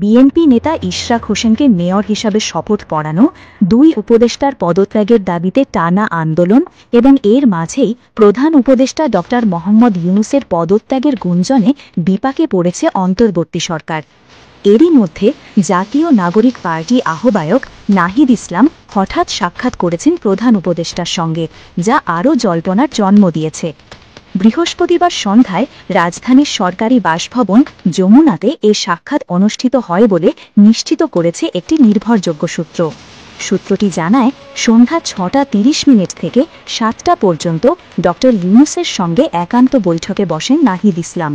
BNP নেতা ইশরাক হোসেনকে mayor হিসাবে শপথ পড়ানো, দুই উপদেষ্টার পদত্যাগের দাবিতে টানা আন্দোলন এবং এর মাঝেই প্রধান উপদেষ্টা ড মোহাম্মদ ইউনূসের পদত্যাগের গুঞ্জনে বিপাকে পড়েছে অন্তর্বর্তী সরকার। এরই মধ্যে জাতীয় নাগরিক পার্টি আহ্বায়ক নাহিদ ইসলাম হঠাৎ সাক্ষাৎ করেছেন প্রধান উপদেষ্টার সঙ্গে, যা আরও জল্পনার জন্ম দিয়েছে। বৃহস্পতিবার সন্ধ্যায় রাজধানীর সরকারি বাসভবন যমুনাতে এ সাক্ষাৎ অনুষ্ঠিত হয় বলে নিশ্চিত করেছে একটি নির্ভরযোগ্য সূত্র। সূত্রটি জানায়, সন্ধ্যা ৬টা ৩০ থেকে ৭টা পর্যন্ত ড ইউনূসের সঙ্গে একান্ত বৈঠকে বসেন নাহিদ ইসলাম।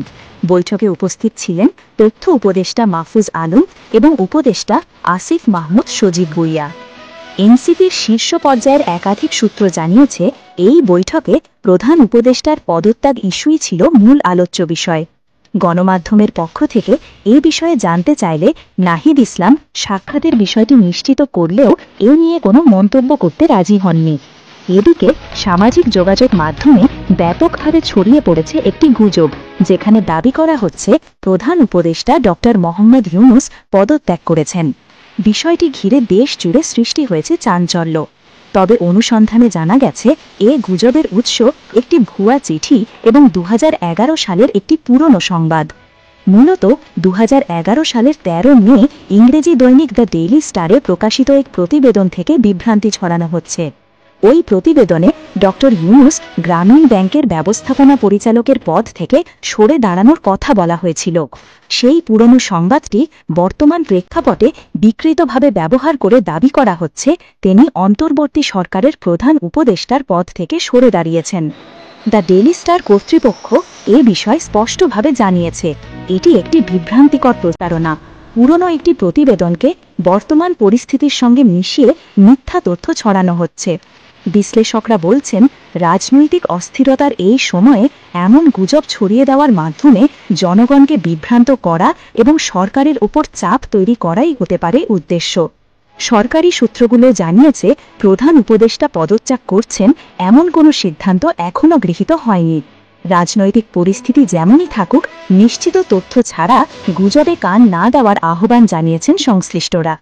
বৈঠকে উপস্থিত ছিলেন তথ্য উপদেষ্টা মাহফুজ আলম এবং উপদেষ্টা আসিফ মাহমুদ সজীব ভুঁইয়া। এনসিপির শীর্ষ পর্যায়ের একাধিক সূত্র জানিয়েছে, এই বৈঠকে প্রধান উপদেষ্টার পদত্যাগ ইস্যুই ছিল মূল আলোচ্য বিষয়। গণমাধ্যমের পক্ষ থেকে এ বিষয়ে জানতে চাইলে নাহিদ ইসলাম সাক্ষাতের বিষয়টি নিশ্চিত করলেও এ নিয়ে কোনো মন্তব্য করতে রাজি হননি। এদিকে সামাজিক যোগাযোগ মাধ্যমে ব্যাপকভাবে ছড়িয়ে পড়েছে একটি গুজব, যেখানে দাবি করা হচ্ছে প্রধান উপদেষ্টা ড মোহাম্মদ ইউনূস পদত্যাগ করেছেন। বিষয়টি ঘিরে দেশ জুড়ে সৃষ্টি হয়েছে চাঞ্চল্য। তবে অনুসন্ধানে জানা গেছে, এ গুজবের উৎস একটি ভুয়া চিঠি এবং ২০১১ সালের একটি পুরনো সংবাদ। মূলত ২০১১ সালের ১৩ মে ইংরেজি দৈনিক দ্য ডেইলি স্টারে প্রকাশিত এক প্রতিবেদন থেকে বিভ্রান্তি ছড়ানো হচ্ছে। ওই প্রতিবেদনে ড ইউনূস গ্রামীণ ব্যাংকের ব্যবস্থাপনা পরিচালকের পদ থেকে সরে দাঁড়ানোর কথা বলা হয়েছিল। সেই পুরনো সংবাদটি বর্তমান প্রেক্ষাপটে বিকৃতভাবে ব্যবহার করে দাবি করা হচ্ছে তিনি অন্তর্বর্তী সরকারের প্রধান উপদেষ্টার পদ থেকে সরে দাঁড়িয়েছেন। দ্য ডেইলি স্টার কর্তৃপক্ষ এ বিষয় স্পষ্টভাবে জানিয়েছে, এটি একটি বিভ্রান্তিকর প্রচারণা। পুরনো একটি প্রতিবেদনকে বর্তমান পরিস্থিতির সঙ্গে মিশিয়ে মিথ্যা তথ্য ছড়ানো হচ্ছে। বিশ্লেষকরা বলছেন, রাজনৈতিক অস্থিরতার এই সময়ে এমন গুজব ছড়িয়ে দেওয়ার মাধ্যমে জনগণকে বিভ্রান্ত করা এবং সরকারের ওপর চাপ তৈরি করাই হতে পারে উদ্দেশ্য। সরকারি সূত্রগুলো জানিয়েছে, প্রধান উপদেষ্টা পদত্যাগ করছেন এমন কোনো সিদ্ধান্ত এখনও গৃহীত হয়নি। রাজনৈতিক পরিস্থিতি যেমনই থাকুক, নিশ্চিত তথ্য ছাড়া গুজবে কান না দেওয়ার আহ্বান জানিয়েছেন সংশ্লিষ্টরা।